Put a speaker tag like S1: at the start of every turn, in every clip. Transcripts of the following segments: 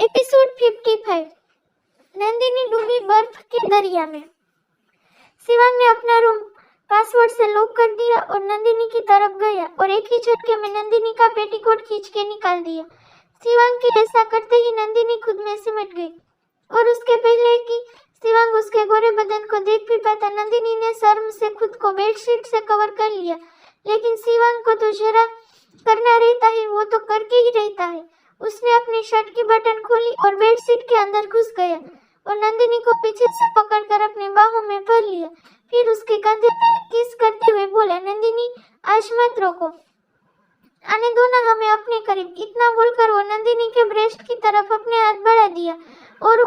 S1: Episode 55। Nandini डूबी बर्फ के दरिया में। शिवांग ने अपना रूम पासवर्ड से लॉक कर दिया और नंदिनी की तरफ गया और एक ही झटके में नंदिनी का पेटीकोट खींच के निकाल दिया। शिवांग के ऐसा करते ही नंदिनी खुद में सिमट गई और उसके पहले कि शिवांग उसके गोरे बदन को देख भी पाता, नंदिनी ने शर्म से खुद को बेडशीट से कवर कर लिया। लेकिन शिवांग को तो जरा करना रहता है, वो तो करके ही रहता है। उसने अपनी शर्ट की बटन खोली और बेडशीट के अंदर घुस गया और नंदिनी को पीछे से पकड़कर अपनी बाहों में भर लिया। फिर उसके कंधे पर किस करते हुए बोला, नंदिनी आज मत रोको, आने दो ना हमें अपने करीब। इतना बोलकर वो नंदिनी के ब्रेस्ट की तरफ अपने हाथ बढ़ा दिया और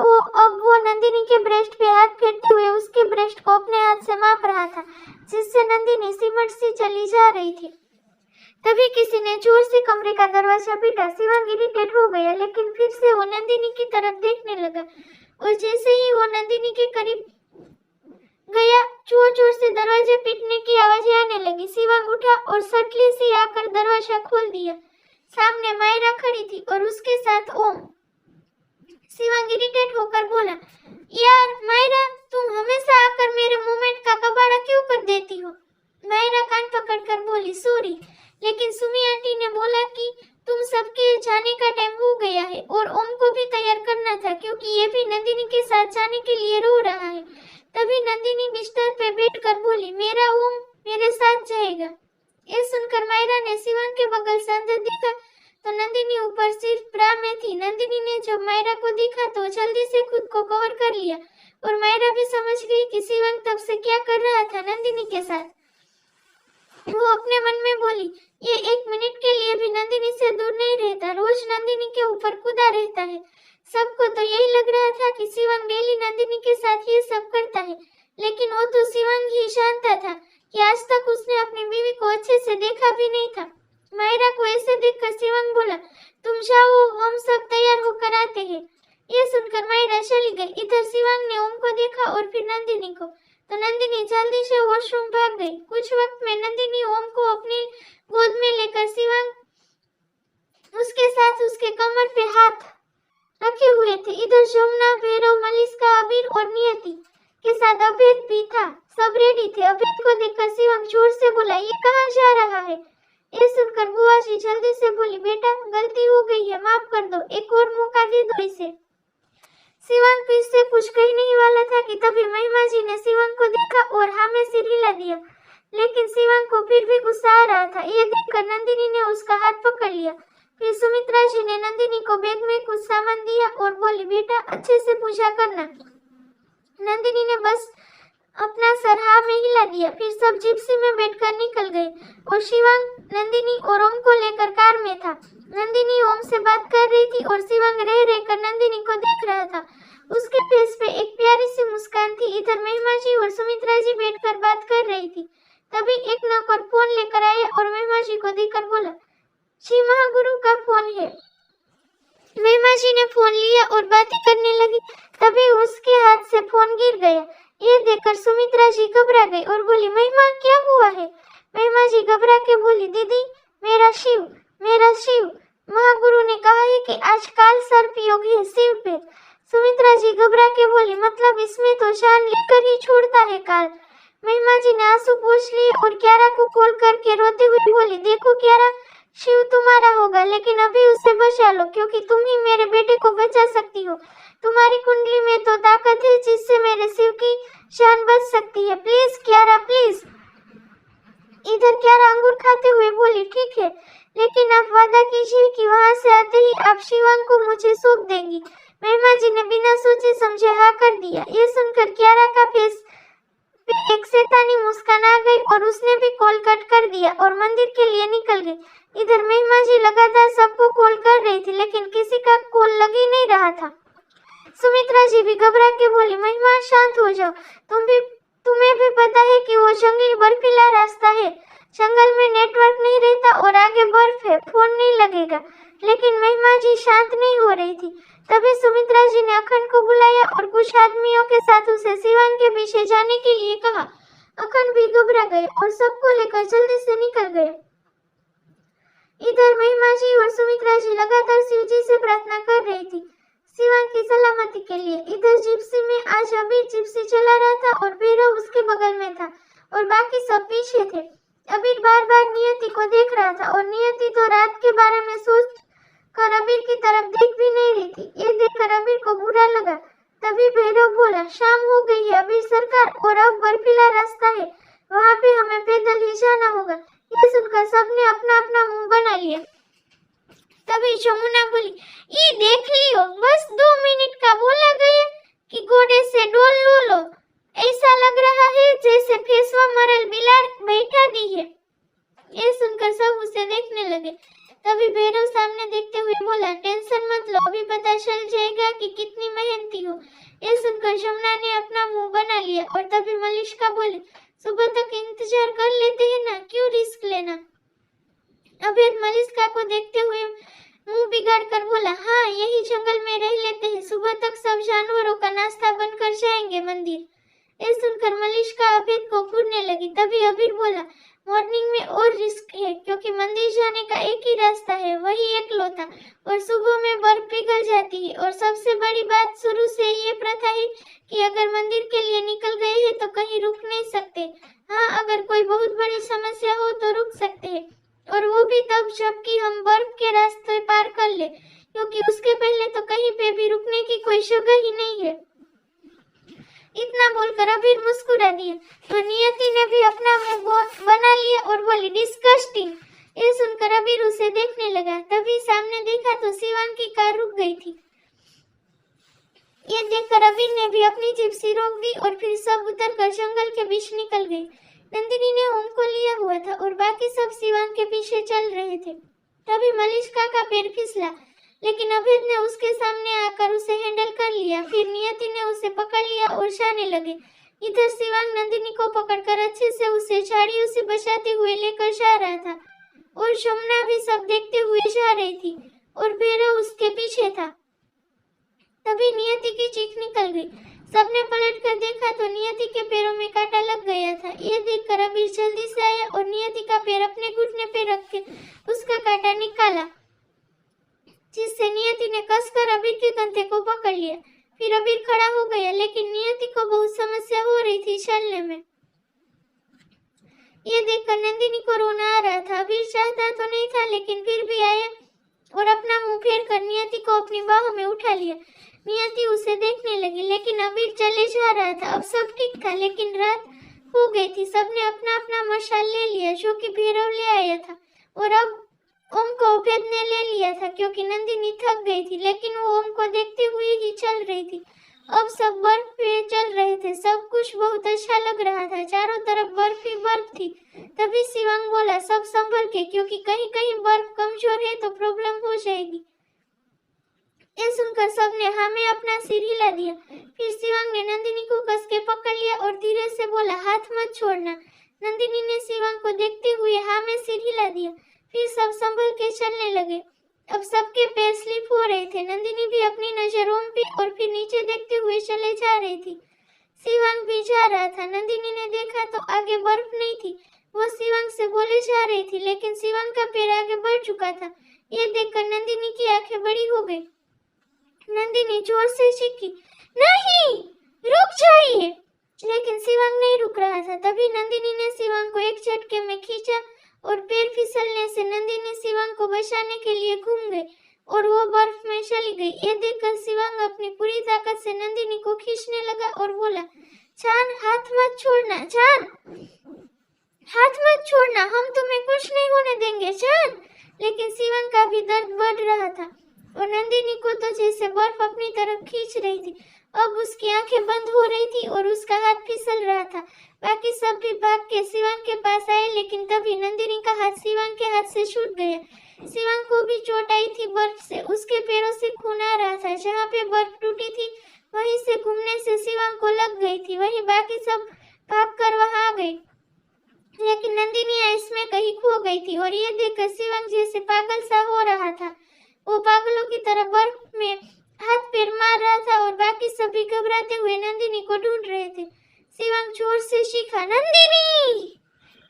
S1: वो नंदिनी के ब्रेस्ट पे हाथ फेरते हुए उसके ब्रेस्ट को अपने हाथ से माप रहा था, जिससे नंदिनी सिमट सी चली जा रही थी। तभी किसी ने जोर से कमरे का दरवाजा पीटा। शिवांग इरिटेट हो गया, लेकिन फिर से वो नंदिनी की तरफ देखने लगा और जैसे ही वो नंदिनी के करीब गया, जोर जोर से दरवाजे पीटने की आवाजें आने लगी। शिवांग उठा और सटली सी आकर दरवाजा खोल दिया। सामने मायरा खड़ी थी और उसके साथ ओम। शिवांग इरिटेट होकर बोला, यार मायरा, तुम हमेशा आकर मेरे मूवमेंट का कबाड़ा क्यों कर देती हो? मायरा कान पकड़कर बोली, सॉरी, लेकिन सुमी आंटी ने बोला कि तुम सबके जाने का टाइम हो गया है और ओम को भी तैयार करना था, क्योंकि ये भी नंदिनी के साथ जाने के लिए रो रहा है। तभी नंदिनी बिस्तर पे बैठकर बोली, मेरा ओम मेरे साथ जाएगा। ये सुनकर मायरा ने शिवांग के बगल से अंदर देखा तो नंदिनी ऊपर सिर्फ ब्रा में थी। नंदिनी ने जब मायरा को देखा तो जल्दी से खुद को कवर कर लिया और मायरा भी समझ गई कि शिवांग तब से क्या कर रहा था नंदिनी के साथ। वो अपने मन में बोली, ये एक मिनट के लिए भी नंदिनी से दूर नहीं रहता, रोज नंदिनी के ऊपर कूदा रहता है। सबको तो यही लग रहा था कि शिवांग डेली नंदिनी के साथ ये सब करता है, लेकिन वो तो शिवांग ही जानता था कि आज तक उसने अपनी बीवी को अच्छे से देखा भी नहीं था। मायरा को ऐसे देखकर शिवांग बोला, तुम जाओ, हम सब तैयार होकर आते हैं। ये सुनकर मायरा चली गई। इधर शिवांग ने ओम को देखा और फिर नंदिनी को, तो नंदिनी जल्दी से वॉशरूम भाग गई। कुछ वक्त में नंदिनी ओम को अपनी गोद में लेकर शिवांग उसके साथ उसके कमर पे हाथ रखे हुए थे। इधर जमुना, भैरव, मलिष्का, अबीर और नियति के साथ अभेद भी था। सब रेडी थे। अभेद को देखकर शिवांग जोर से बोला, ये कहाँ जा रहा है? ये सुनकर बुआ जी जल्दी से बोली, बेटा गलती हो गई है, माफ कर दो, एक और मौका दे दो इसे। शिवांग फिर से कुछ कहने ही वाला था कि तभी महिमा जी ने शिवांग को देखा और हाँ में सिर हिला दिया, लेकिन शिवांग को फिर भी गुस्सा आ रहा था। ये देखकर नंदिनी ने उसका हाथ पकड़ लिया। फिर सुमित्रा जी ने नंदिनी को बैग में कुछ सामान दिया और बोली, बेटा अच्छे से पूजा करना। नंदिनी ने बस अपना सर हाँ में हिला दिया। फिर सब जिप्सी में बैठकर निकल गए और शिवांग नंदिनी और ओम को लेकर कार में था। नंदिनी ओम से बात कर रही थी और शिवांग रह रहकर नंदिनी को देख रहा था। उसके फेस पे एक प्यारी सी मुस्कान थी। इधर महिमा जी और सुमित्रा जी बैठकर बात कर रही थी। तभी एक नौकर फोन लेकर आया और महिमा जी को देकर बोला, श्री महागुरु का फोन है। महिमा जी ने फोन लिया और बातें करने लगी। तभी उसके हाथ से फोन गिर गया। ये देखकर सुमित्रा जी घबरा गई और बोली, महिमा क्या हुआ है? महिमा जी घबरा के बोली, दीदी मेरा शिव महागुरु ने कहा है कि आज काल सर्प योग है शिव पे। सुमित्रा जी घबरा के बोली, मतलब इसमें तो जान लेकर ही छोड़ता है काल। महिमा जी ने आंसू पोंछ लिए और क्यारा को कॉल करके रोते हुए बोली, देखो क्यारा, शिव तुम्हारा होगा, लेकिन अभी उसे बचा लो, क्योंकि तुम ही मेरे बेटे को बचा सकती हो। तुम्हारी कुंडली में तो ताकत है जिससे मेरे शिव की जान बच सकती है। Please Kiara, please. इधर क्यारा अंगूर खाते हुए बोली, ठीक है, लेकिन आप वादा कीजिए कि वहाँ से आते ही आप शिवांग को मुझे सौंप देंगी। महिमा जी ने बिना सोचे समझे हाँ कर दिया। ये सुनकर क्यारा का फेस पे एक शैतानी मुस्कान आ गई और उसने भी कॉल कट कर दिया और मंदिर के लिए निकल गई। इधर महिमा जी लगातार सबको कॉल कर रही थी, लेकिन किसी का कॉल लग ही नहीं रहा था। सुमित्रा जी भी घबरा के बोली, महिमा शांत हो जाओ, तुम्हें भी पता है कि वो जंगली बर्फीला रास्ता है, जंगल में नेटवर्क नहीं रहता और आगे बर्फ है, फोन नहीं लगेगा। लेकिन महिमा जी शांत नहीं हो रही थी। तभी सुमित्रा जी ने अखंड को बुलाया और कुछ आदमियों के साथ उसे शिवांग के पीछे जाने के लिए कहा। अखंड भी घबरा गए और सबको लेकर जल्दी से निकल गए। इधर महिमा जी और सुमित्रा जी लगातार शिव जी से प्रार्थना कर रही थी। शिवांग की सलामती के लिए। इधर जिप्सी में आज अबीर जिप्सी चला रहा था और भैरव उसके बगल में था और बाकी सब पीछे थे। अबीर बार बार नियति को देख रहा था और नियति तो रात के बारे में सोच कर अबीर की तरफ देख भी नहीं रही थी। ये देखकर अबीर को बुरा लगा। तभी भैरव बोला, शाम हो गई है अबीर सरकार और अब बर्फीला रास्ता है, वहाँ पे हमें पैदल ही जाना होगा। ये सुनकर सबने अपना अपना मुंह बना लिया। तभी यमुना बोली, ये देख लियो, बस 2 मिनट का बोला गया कि घोड़े से डोल लो लो, ऐसा लग रहा है जैसे फेसवा मरल बिलार बैठा दी है। ये सुनकर सब उसे देखने लगे। तभी भैरव सामने देखते हुए बोला, टेंशन मत लो, अभी पता चल जाएगा कि कितनी मेहनती हो। ये सुनकर यमुना ने अपना मुंह बना लिया और तभी मलिष्का बोली, सुबह तक इंतजार कर लेते हैं ना, क्यों रिस्क लेना। अभेद मलिष्का को देखते हुए मुंह बिगाड़ कर बोला, हाँ यही जंगल में रह लेते हैं, सुबह तक सब जानवरों का नाश्ता बनकर जाएंगे मंदिर। ये सुनकर मलिष्का अभेद को घूरने लगी। तभी अबीर बोला, मॉर्निंग में और रिस्क है क्योंकि मंदिर जाने का एक ही रास्ता है, वही एकलौता, और सुबह में बर्फ पिघल जाती है। और सबसे बड़ी बात, शुरू से ये प्रथा है कि अगर मंदिर के लिए निकल गए हैं तो कहीं रुक नहीं सकते। हाँ, अगर कोई बहुत बड़ी समस्या हो तो रुक सकते हैं, और वो भी तब जबकि हम बर्फ के रास्ते पार कर ले, क्योंकि उसके पहले तो कहीं पे भी रुकने की कोई जगह ही नहीं है। इतना बोलकर अबीर मुस्कुरा दिया तो नियति ने भी अपना मुंह बना लिया और बोली, डिस्गस्टिंग। ये सुनकर अबीर उसे देखने लगा। तभी सामने देखा तो शिवांग की कार रुक गई थी। ये देखकर अबीर ने भी अपनी जिप्सी रोक दी और फिर सब उतरकर जंगल के बीच निकल गई। नंदिनी ने ओम को लिया हुआ था और बाकी सब शिवांग के पीछे चल रहे थे। तभी मलिष्का का पैर फिसला, लेकिन अभेद ने उसके सामने आकर उसे हैंडल कर लिया। फिर नियति ने उसे पकड़ लिया और जाने लगे। इधर शिवांग नंदिनी को पकड़कर अच्छे से उसे झाड़ियों से बचाते हुए लेकर जा रहा था और यमुना भी सब देखते हुए जा रही थी और भैरव उसके पीछे था। तभी नियति की चीख निकल गई। सबने पलट कर देखा तो नियति के पैरों में कांटा लग गया था। ये देखकर अबीर जल्दी से आया और नियति का पैर अपने घुटने पे रख के उसका कांटा निकाला, जिससे नियति ने कसकर अबीर के कंधे को पकड़ लिया। फिर अबीर खड़ा हो गया, लेकिन नियति को बहुत समस्या हो रही थी चलने में। ये देखकर नंदिनी को रोना आ रहा था। अबीर चाहता तो नहीं था, लेकिन फिर भी आया और अपना मुंह फेर कर नियति को अपनी बाहों में उठा लिया। नियति उसे देखने लगी, लेकिन अबीर चले जा रहा था। अब सब ठीक था, लेकिन रात हो गई थी। सबने अपना अपना मशाल ले लिया जो कि भैरव ले आया था, और अब ओम को अभेद ने ले लिया था क्योंकि नंदिनी थक गई थी, लेकिन वो ओम को देखते हुए ही चल रही थी। अब सब बर्फ पे चल रहे थे। सब कुछ बहुत अच्छा लग रहा था। चारों तरफ बर्फ ही बर्फ थी। तभी शिवांग बोला, सब संभल के, क्योंकि कहीं कहीं बर्फ कमजोर है तो प्रॉब्लम हो जाएगी। ये सुनकर सबने हाँ में अपना सिर हिला दिया। फिर शिवांग ने नंदिनी को कस के पकड़ लिया और धीरे से बोला, हाथ मत छोड़ना। नंदिनी ने शिवांग को देखते हुए हाँ में सिर हिला दिया। फिर सब संभल के चलने लगे। अब सबके पैर स्लिप हो रहे थे। नंदिनी भी अपनी नजर ओम पे और फिर नीचे देखते हुए चले जा रही थी। शिवांग भी जा रहा था। नंदिनी ने देखा तो आगे बर्फ नहीं थी। वो शिवांग से बोले जा रही थी, लेकिन शिवांग का पैर आगे बढ़ चुका था। ये देखकर नंदिनी की आंखें बड़ी हो गई। नंदिनी जोर से चीखी, नहीं, रुक जाइए, लेकिन शिवांग नहीं रुक रहा था। तभी नंदिनी ने शिवांग को एक झटके में खींचा और पैर फिसलने से नंदिनी शिवांग को बचाने के लिए घूम गई और वो बर्फ में चली गई। ये देखकर शिवांग अपनी पूरी ताकत से नंदिनी को खींचने लगा और बोला, जान, हाथ मत छोड़ना, जान, हाथ मत छोड़ना, हम तुम्हें कुछ नहीं होने देंगे, जान। लेकिन शिवांग का भी दर्द बढ़ रहा था और नंदिनी को तो जैसे बर्फ अपनी तरफ खींच रही थी। अब उसकी आंखें बंद हो रही थी और उसका हाथ फिसल रहा था। बाकी सब भी भाग के शिवांग के पास आए, लेकिन तभी नंदिनी का हाथ शिवांग के हाथ से छूट गया। शिवांग को भी चोट आई थी बर्फ से। उसके पैरों से खून आ रहा था। जहाँ पे बर्फ टूटी थी वहीं से घूमने से शिवांग को लग गई थी। वहीं बाकी सब भाग कर वहां आ गए, लेकिन नंदिनी इसमें कहीं खो गई थी। और ये देखकर शिवांग जैसे पागल सा हो रहा था। वो पागलों की तरह बर्फ में हाथ पैर मार रहा था और बाकी सभी घबराते हुए नंदिनी को ढूंढ रहे थे। शिवांग जोर से चीखा, नंदिनी,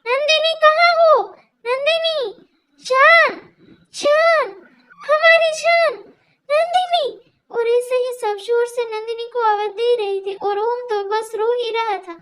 S1: नंदिनी कहाँ हो, नंदिनी, जान, जान, हमारी जान, नंदिनी। और ऐसे जोर से नंदिनी को आवाज दे रही थी और ओम तो बस रो ही रहा था।